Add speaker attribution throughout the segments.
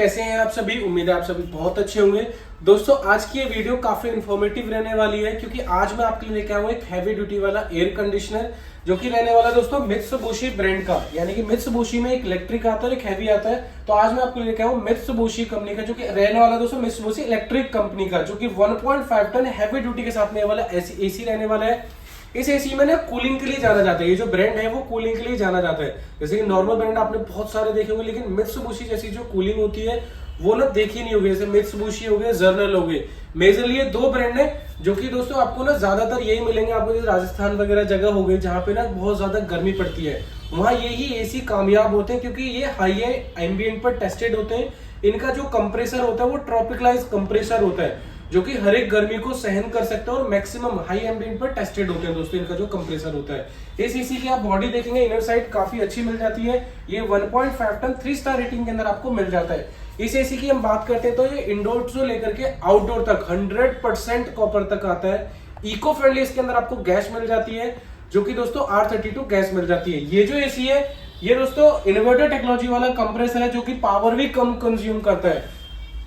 Speaker 1: कैसे हैं आप सभी। उम्मीद है आप सभी बहुत अच्छे होंगे। दोस्तों आज की ये वीडियो काफी इन्फॉर्मेटिव रहने वाली है क्योंकि आज मैं आपके लिए लेके आया हूं एक हैवी ड्यूटी वाला एयर कंडीशनर जो कि रहने वाला दोस्तों मित्सुबिशी ब्रांड का, यानी कि मित्सुबिशी में एक इलेक्ट्रिक आता है और एक हैवी आता है। तो आज मैं आपके लिए लेके आया हूं मित्सुबिशी कंपनी का, जो कि रहने वाला दोस्तों मित्सुबिशी इलेक्ट्रिक कंपनी का, जो कि 1.5 टन हैवी ड्यूटी के साथ में वाला एसी रहने वाला है। इस एसी में ना कूलिंग के लिए जाना जाता है, ये जो ब्रांड है वो कूलिंग के लिए जाना जाता है। जैसे कि नॉर्मल ब्रांड आपने बहुत सारे देखे होंगे, लेकिन मित्सुबिशी जैसी जो कूलिंग होती है वो ना देखी नहीं होगी। जैसे मित्सुबिशी हो गए, जर्नल हो गए, मेजरली ये दो ब्रांड है जो कि दोस्तों आपको ना ज्यादातर यही मिलेंगे। आपको जैसे राजस्थान वगैरह जगह हो गई जहाँ पे ना बहुत ज्यादा गर्मी पड़ती है, वहां यही एसी कामयाब होते हैं क्योंकि ये हाई एम्बिएंट पर टेस्टेड होते हैं। इनका जो कंप्रेसर होता है वो ट्रॉपिकलाइज कंप्रेसर होता है जो कि हर एक गर्मी को सहन कर सकता है और मैक्सिमम हाई एम्बिएंट पर टेस्टेड होते हैं दोस्तों इनका जो कंप्रेसर होता है। इस एसी की आप बॉडी देखेंगे, इनर साइड काफी अच्छी मिल जाती है। ये 1.5 टन 3 स्टार रेटिंग के अंदर आपको मिल जाता है। इस एसी की हम बात करते हैं तो ये इंडोर से लेकर के आउटडोर तक 100% कॉपर तक आता है। इको फ्रेंडली इसके अंदर आपको गैस मिल जाती है जो कि दोस्तों R32 गैस मिल जाती है। ये जो एसी है ये दोस्तों इन्वर्टर टेक्नोलॉजी वाला कंप्रेसर है जो कि पावर भी कम कंज्यूम करता है,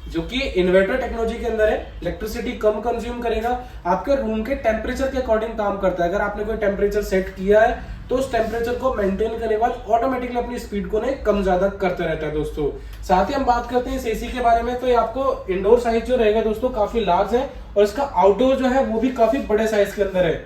Speaker 1: जो कि इन्वर्टर टेक्नोलॉजी के अंदर है। इलेक्ट्रिसिटी कम कंज्यूम करेगा, आपके रूम के टेम्परेचर के अकॉर्डिंग काम करता है। अगर आपने कोई टेम्परेचर सेट किया है तो उस टेम्परेचर को मेंटेन करने के बाद ऑटोमेटिकली अपनी स्पीड को कम ज्यादा करता रहता है दोस्तों। साथ ही हम बात करते हैं इस एसी के बारे में, तो ये आपको इंडोर साइज जो रहेगा दोस्तों काफी लार्ज है और इसका आउटडोर जो है वो भी काफी बड़े साइज के अंदर है।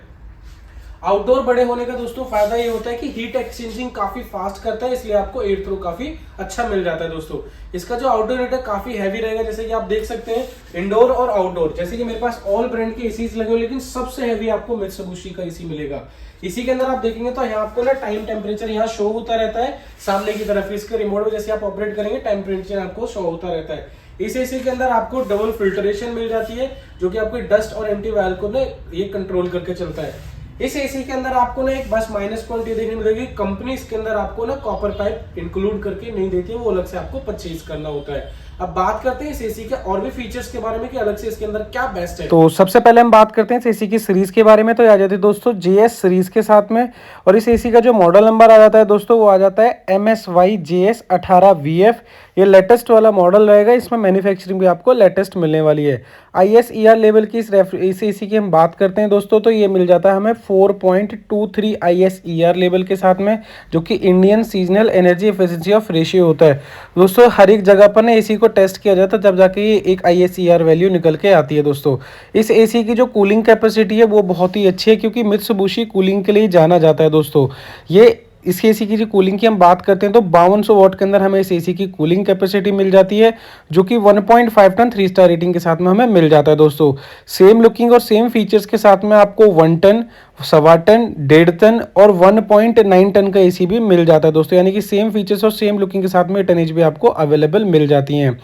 Speaker 1: आउटडोर बड़े होने का दोस्तों फायदा ये होता है कि हीट एक्सचेंजिंग काफी फास्ट करता है, इसलिए आपको एयर थ्रो काफी अच्छा मिल जाता है दोस्तों। इसका जो आउटडोर यूनिट है काफी हैवी रहेगा, जैसे कि आप देख सकते हैं इंडोर और आउटडोर। जैसे कि मेरे पास ऑल ब्रांड के एसीज लगे हुए, लेकिन सबसे हैवी आपको मित्सुबिशी का एसी मिलेगा। इसी के अंदर आप देखेंगे तो यहाँ आपको ना टाइम टेम्परेचर यहाँ शो होता रहता है सामने की तरफ। इसके रिमोट में जैसे आप ऑपरेट करेंगे टेम्परेचर आपको शो होता रहता है। इस एसी के अंदर आपको डबल फिल्टरेशन मिल जाती है जो कि आपको डस्ट और एम्प्टी वायल को ना ये कंट्रोल करके चलता है। इस एसी के अंदर आपको ना एक बस माइनस पॉइंट ये देखने मिलेगी, कंपनी इसके अंदर आपको ना कॉपर पाइप इंक्लूड करके नहीं देती है, वो अलग से आपको परचेज करना होता है। अब बात करते हैं इस एसी के और भी फीचर्स के बारे में कि अलग से इसके अंदर क्या बेस्ट है।
Speaker 2: तो सबसे पहले हम बात करते हैं इस एसी की सीरीज के बारे में। तो आ जाती है दोस्तों JS सीरीज के साथ में, और इस एसी का जो मॉडल नंबर आ जाता है दोस्तों वो आ जाता है MSY JS 18VF। ये लेटेस्ट वाला मॉडल रहेगा, इसमें मैन्युफैक्चरिंग भी आपको लेटेस्ट मिलने वाली है। ISER लेवल की इस एसी की हम बात करते हैं दोस्तों तो ये मिल जाता है हमें 4.23 ISER लेवल के साथ में, जो कि Indian seasonal energy efficiency of ratio होता है दोस्तों। हर एक जगह पर ना एसी को टेस्ट किया जाता है, जब जाके ये एक ISER वैल्यू निकल के आती है दोस्तों। इस एसी की जो कूलिंग कैपेसिटी है वो बहुत ही अच्छी है क्योंकि मित्सुबिशी कूलिंग के लिए जाना जाता है दोस्तों। ये इस एसी की जो कूलिंग की हम बात करते हैं तो 5200 वाट के अंदर हमें इस एसी की कूलिंग कैपेसिटी मिल जाती है, जो कि 1.5 टन 3 स्टार रेटिंग के साथ में हमें मिल जाता है दोस्तों। सेम लुकिंग और सेम फीचर्स के साथ में आपको 1 टन, 1.25 टन, 1.5 टन और 1.9 टन का एसी भी मिल जाता है दोस्तों, यानी कि सेम फीचर्स और सेम लुकिंग के साथ में टनेज भी आपको अवेलेबल मिल जाती हैं।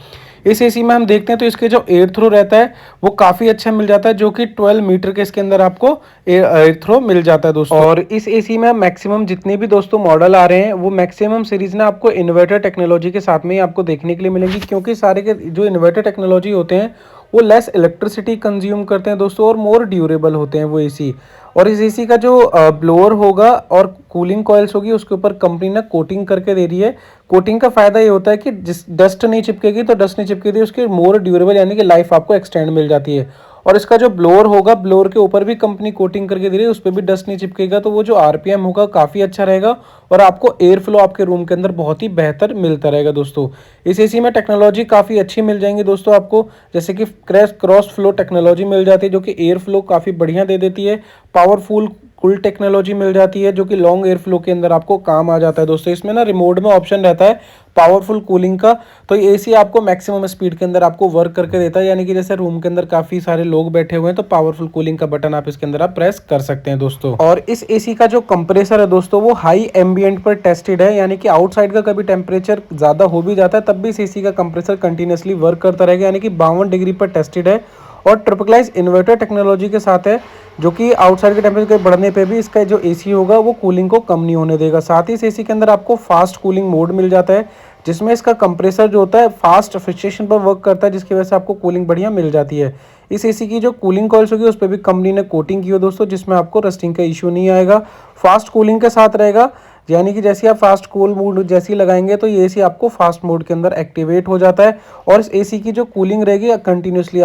Speaker 2: इस एसी में हम देखते हैं तो इसके जो एयर थ्रो रहता है वो काफ़ी अच्छा मिल जाता है, जो कि 12 मीटर के इसके अंदर आपको एयर थ्रो मिल जाता है दोस्तों। और इस एसी में मैक्सिमम जितने भी दोस्तों मॉडल आ रहे हैं वो मैक्सिमम सीरीज ना आपको इन्वर्टर टेक्नोलॉजी के साथ में ही आपको देखने के लिए मिलेंगी, क्योंकि सारे के जो इन्वर्टर टेक्नोलॉजी होते हैं वो लेस इलेक्ट्रिसिटी कंज्यूम करते हैं दोस्तों और मोर ड्यूरेबल होते हैं वो एसी। और इस एसी का जो ब्लोअर होगा और कूलिंग कॉइल्स होगी उसके ऊपर कंपनी ने कोटिंग करके दे रही है। कोटिंग का फायदा ये होता है कि जिस डस्ट नहीं चिपकेगी तो डस्ट नहीं चिपकेगी, उसकी मोर ड्यूरेबल यानी कि लाइफ आपको एक्सटेंड मिल जाती है। और इसका जो ब्लोअर होगा, ब्लोअर के ऊपर भी कंपनी कोटिंग करके दे रही है, उस पर भी डस्ट नहीं चिपकेगा, तो वो जो RPM होगा काफ़ी अच्छा रहेगा और आपको एयर फ्लो आपके रूम के अंदर बहुत ही बेहतर मिलता रहेगा दोस्तों। इस एसी में टेक्नोलॉजी काफ़ी अच्छी मिल जाएंगी दोस्तों आपको, जैसे कि क्रॉस फ्लो टेक्नोलॉजी मिल जाती है जो कि एयर फ्लो काफ़ी बढ़िया दे देती है। पावरफुल कूल टेक्नोलॉजी मिल जाती है जो कि लॉन्ग एयर फ्लो के अंदर आपको काम आ जाता है दोस्तों। इसमें ना रिमोट में ऑप्शन रहता है पावरफुल कूलिंग का, तो ये एसी आपको मैक्सिमम स्पीड के अंदर आपको वर्क करके देता है, यानी कि जैसे रूम के अंदर काफ़ी सारे लोग बैठे हुए हैं तो पावरफुल कूलिंग का बटन आप इसके अंदर आप प्रेस कर सकते हैं दोस्तों। और इस एसी का जो कंप्रेसर है दोस्तों वो हाई एम्बिएंट पर टेस्टेड है, यानी कि आउटसाइड का कभी टेम्परेचर ज़्यादा हो भी जाता है तब भी इस एसी का कंप्रेसर कंटिन्यूसली वर्क करता रहेगा, यानी कि 52 डिग्री पर टेस्टेड है और ट्रिपलाइज इन्वर्टर टेक्नोलॉजी के साथ है, जो कि आउटसाइड के टेम्परेचर बढ़ने पे भी इसका जो एसी होगा वो कूलिंग को कम नहीं होने देगा। साथ ही इस एसी के अंदर आपको फास्ट कूलिंग मोड मिल जाता है, जिसमें इसका कंप्रेसर जो होता है फास्ट फ्रिक्शन पर वर्क करता है, जिसकी वजह से आपको कूलिंग बढ़िया मिल जाती है। इस एसी की जो कूलिंग कॉइल्स होगी उस पर भी कंपनी ने कोटिंग की हो दोस्तों, जिसमें आपको रस्टिंग का इशू नहीं आएगा। फास्ट कूलिंग के साथ रहेगा, यानी कि जैसे आप फास्ट कूल मोड जैसे ही लगाएंगे तो ये एसी आपको फास्ट मोड के अंदर एक्टिवेट हो जाता है और इस एसी की जो कूलिंग रहेगी कंटिन्यूसली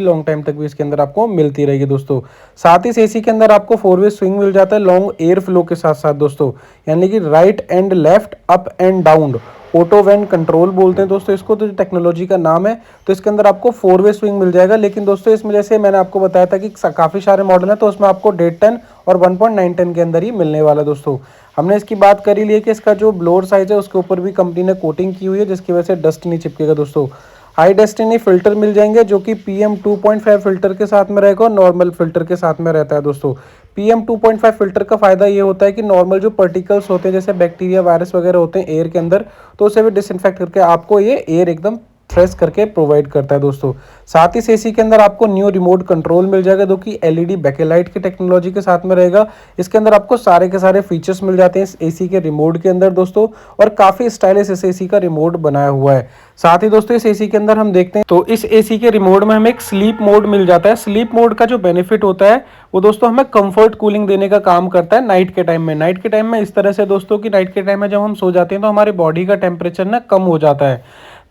Speaker 2: लॉन्ग टाइम तक भी इसके अंदर आपको मिलती रहेगी दोस्तों। साथ ही इस एसी के अंदर आपको 4 वे स्विंग मिल जाता है लॉन्ग एयर फ्लो के साथ साथ दोस्तों, यानी कि right and left, up and down, auto went control बोलते हैं दोस्तों इसको, तो टेक्नोलॉजी का नाम है। तो इसके अंदर आपको 4 वे स्विंग मिल जाएगा, लेकिन दोस्तों इसमें जैसे मैंने आपको बताया था कि काफ़ी सारे मॉडल हैं, तो उसमें आपको 1.5 टन और 1.9 टन के अंदर ही मिलने वाला है दोस्तों। हमने इसकी बात करी ली है कि इसका जो ब्लोअर साइज है उसके ऊपर भी कंपनी ने कोटिंग की हुई है, जिसकी वजह से डस्ट नहीं चिपकेगा दोस्तों। हाई डेस्टिनी फिल्टर मिल जाएंगे जो कि PM 2.5 फिल्टर के साथ में रहेगा और नॉर्मल फिल्टर के साथ में रहता है दोस्तों। PM 2.5 फिल्टर का फायदा ये होता है कि नॉर्मल जो पार्टिकल्स होते हैं जैसे बैक्टीरिया वायरस वगैरह होते हैं एयर के अंदर, तो उसे भी डिसइंफेक्ट करके आपको ये एयर एकदम फ्रेश करके प्रोवाइड करता है दोस्तों। साथ ही इस एसी के अंदर आपको न्यू रिमोट कंट्रोल मिल जाएगा जो कि LED बैकलाइट की टेक्नोलॉजी के साथ में रहेगा। इसके अंदर आपको सारे के सारे फीचर्स मिल जाते हैं इस एसी के रिमोट के अंदर दोस्तों, और काफ़ी स्टाइलिश इस एसी का रिमोट बनाया हुआ है। साथ ही दोस्तों इस एसी के अंदर हम देखते हैं तो इस एसी के रिमोट में हमें एक स्लीप मोड मिल जाता है। स्लीप मोड का जो बेनिफिट होता है वो दोस्तों हमें कंफर्ट कूलिंग देने का काम करता है नाइट के टाइम में। नाइट के टाइम में इस तरह से दोस्तों कि नाइट के टाइम में जब हम सो जाते हैं तो हमारी बॉडी का टेम्परेचर ना कम हो जाता है,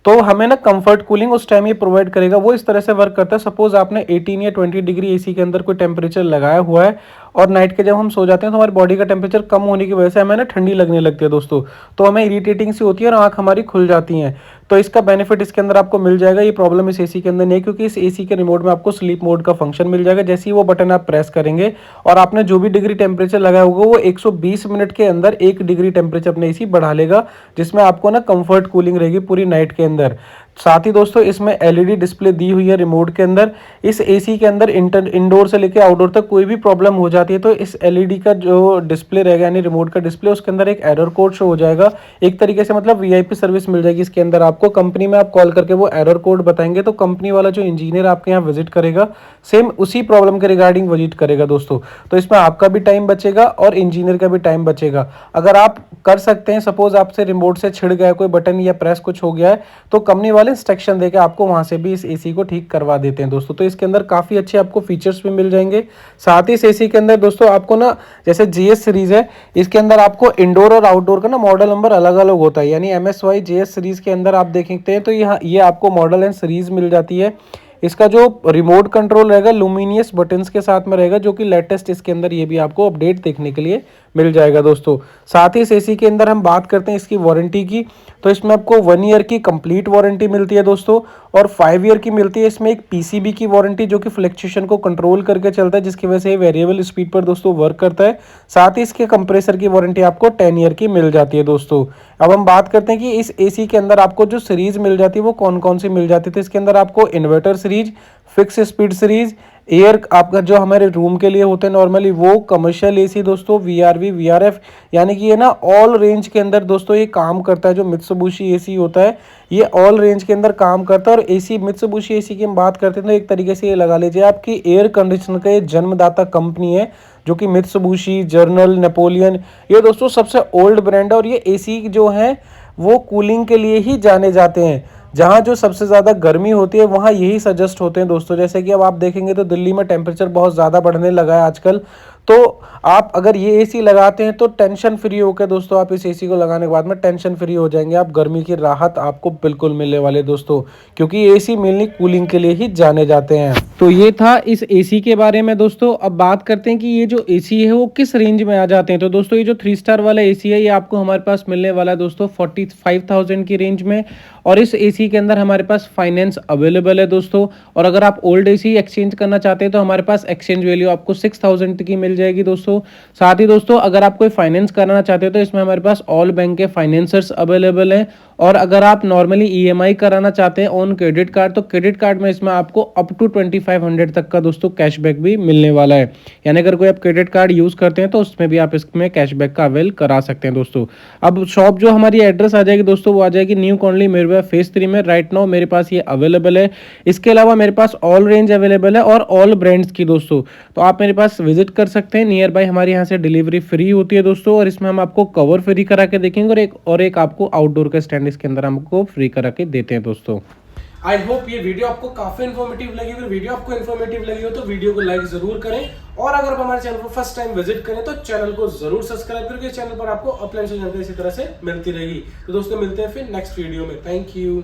Speaker 2: तो हमें ना कंफर्ट कूलिंग उस टाइम ये प्रोवाइड करेगा। वो इस तरह से वर्क करता है, सपोज आपने 18 या 20 डिग्री एसी के अंदर कोई टेम्परेचर लगाया हुआ है और नाइट के जब हम सो जाते हैं तो हमारी बॉडी का टेम्परेचर कम होने की वजह से हमें ना ठंडी लगने लगती है दोस्तों, तो हमें इरिटेटिंग सी होती है और आंख हमारी खुल जाती हैं। तो इसका बेनिफिट इसके अंदर आपको मिल जाएगा। ये प्रॉब्लम इस एसी के अंदर नहीं है, क्योंकि इस एसी के रिमोट में आपको स्लीप मोड का फंक्शन मिल जाएगा। जैसे ही वो बटन आप प्रेस करेंगे और आपने जो भी डिग्री टेम्परेचर लगाया होगा वो 120 मिनट के अंदर 1 डिग्री टेम्परेचर अपने एसी बढ़ा लेगा, जिसमें आपको ना कंफर्ट कूलिंग रहेगी पूरी नाइट के अंदर। साथ ही दोस्तों इसमें LED डिस्प्ले दी हुई है रिमोट के अंदर। इस एसी के अंदर इंडोर से लेकर आउटडोर तक कोई भी प्रॉब्लम हो जाती है तो इस LED का जो डिस्प्ले रहेगा यानी रिमोट का डिस्प्ले, उसके अंदर एक एरर कोड शो हो जाएगा। एक तरीके से मतलब VIP सर्विस मिल जाएगी इसके अंदर आपको। कंपनी में आप कॉल करके वो एरर कोड बताएंगे तो कंपनी वाला जो इंजीनियर आपके यहाँ विजिट करेगा सेम उसी प्रॉब्लम के रिगार्डिंग विजिट करेगा दोस्तों। तो इसमें आपका भी टाइम बचेगा और इंजीनियर का भी टाइम बचेगा। अगर आप कर सकते हैं, सपोज आपसे रिमोट से छिड़ गया कोई बटन या प्रेस कुछ हो गया है, तो कंपनी वाले इंस्ट्रक्शन देके आपको वहां से भी इस एसी को ठीक करवा देते हैं दोस्तों। तो इसके अंदर काफी अच्छे आपको फीचर्स भी मिल जाएंगे। साथ ही इस एसी के अंदर दोस्तों आपको ना जैसे GS सीरीज है, इसके अंदर आपको इंडोर और आउटडोर का ना मॉडल नंबर अलग अलग होता है। यानी MSY JS सीरीज के अंदर आप देखते हैं तो ये आपको मॉडल एंड सीरीज मिल जाती है। इसका जो रिमोट कंट्रोल रहेगा लुमिनियस बटन्स के साथ में रहेगा, जो कि लेटेस्ट इसके अंदर ये भी आपको अपडेट देखने के लिए मिल जाएगा दोस्तों। साथ ही इस एसी के अंदर हम बात करते हैं इसकी वारंटी की, तो इसमें आपको 1 ईयर की कंप्लीट वारंटी मिलती है दोस्तों और 5 ईयर की मिलती है इसमें एक PCB की वारंटी, जो कि फ्लक्चुएशन को कंट्रोल करके चलता है, जिसकी वजह से वेरिएबल स्पीड पर दोस्तों वर्क करता है। साथ ही इसके कंप्रेसर की वारंटी आपको 10 ईयर की मिल जाती है दोस्तों। अब हम बात करते हैं कि इस एसी के अंदर आपको जो सीरीज मिल जाती है वो कौन कौन सी मिल जाती है। तो इसके अंदर आपको inverter series, fix speed series, air आपका जो हमारे रूम के लिए होते हैं नॉर्मली वो, कमर्शियल एसी दोस्तों, VRV VRF, यानी कि ये ना ऑल रेंज के अंदर दोस्तों ये काम करता है। जो मित्सुबिशी एसी होता है ये ऑल रेंज के अंदर काम करता है। और एसी मित्सुबिशी एसी की हम बात करते हैं तो एक तरीके से ये लगा लीजिए आपकी एयर कंडीशनर का ये जन्मदाता कंपनी है, जो कि मित्सुबिशी, जर्नल, नेपोलियन, ये दोस्तों सबसे ओल्ड ब्रांड है। और ये एसी जो है वो कूलिंग के लिए ही जाने जाते हैं। जहाँ जो सबसे ज़्यादा गर्मी होती है वहाँ यही सजेस्ट होते हैं दोस्तों। जैसे कि अब आप देखेंगे तो दिल्ली में टेम्परेचर बहुत ज़्यादा बढ़ने लगा है आजकल, तो आप अगर ये एसी लगाते हैं तो टेंशन फ्री होकर दोस्तों आप इस एसी को लगाने के बाद में टेंशन फ्री हो जाएंगे आप। गर्मी की राहत आपको बिल्कुल मिलने वाले दोस्तों, क्योंकि एसी मेनली कूलिंग के लिए ही जाने जाते हैं। तो ये था इस एसी के बारे में दोस्तों। अब बात करते हैं कि ये जो एसी है वो किस रेंज में आ जाते हैं। तो दोस्तों ये जो 3 स्टार वाला एसी है ये आपको हमारे पास मिलने वाला है दोस्तों 45,000 की रेंज में। और इस एसी के अंदर हमारे पास फाइनेंस अवेलेबल है दोस्तों। और अगर आप ओल्ड एसी एक्सचेंज करना चाहते हैं तो हमारे पास एक्सचेंज वैल्यू आपको 6,000 की मिल जाएगी दोस्तों। साथ ही दोस्तों अगर आप कोई फाइनेंस कराना चाहते हो तो इसमें हमारे पास ऑल बैंक के फाइनेंसर्स अवेलेबल हैं। और अगर आप नॉर्मली EMI कराना चाहते हैं ऑन क्रेडिट कार्ड, तो क्रेडिट कार्ड में इसमें आपको अप टू 2500 तक का दोस्तों कैशबैक भी मिलने वाला है। यानी अगर कोई आप क्रेडिट कार्ड यूज करते हैं तो उसमें भी आप इसमें कैशबैक का अवेल करा सकते हैं दोस्तों। अब शॉप जो हमारी एड्रेस आ जाएगी दोस्तों वो आ जाएगी न्यू कॉलोनी मिरवा फेज 3 में। राइट नाउ मेरे पास ये अवेलेबल है। इसके अलावा मेरे पास ऑल रेंज अवेलेबल है और ऑल ब्रांड्स की दोस्तों, तो आप मेरे पास विजिट कर सकते हैं। नियर बाय हमारे यहाँ से डिलीवरी फ्री होती है दोस्तों। और इसमें हम आपको कवर फ्री करा के देखेंगे और एक आपको आउटडोर का स्टैंड इसके अंदर हमको फ्री करा के देते हैं दोस्तों।
Speaker 1: आई होप ये वीडियो आपको काफी इन्फॉर्मेटिव लगी। अगर वीडियो आपको इन्फॉर्मेटिव लगी हो तो वीडियो को लाइक जरूर करें, और अगर आप हमारे चैनल को फर्स्ट टाइम विजिट करें तो चैनल को जरूर सब्सक्राइब करके चैनल पर आपको अपलाइन से जानकारी इसी तरह से मिलती रहेगी। तो दोस्तों मिलते हैं फिर नेक्स्ट वीडियो में। Thank you.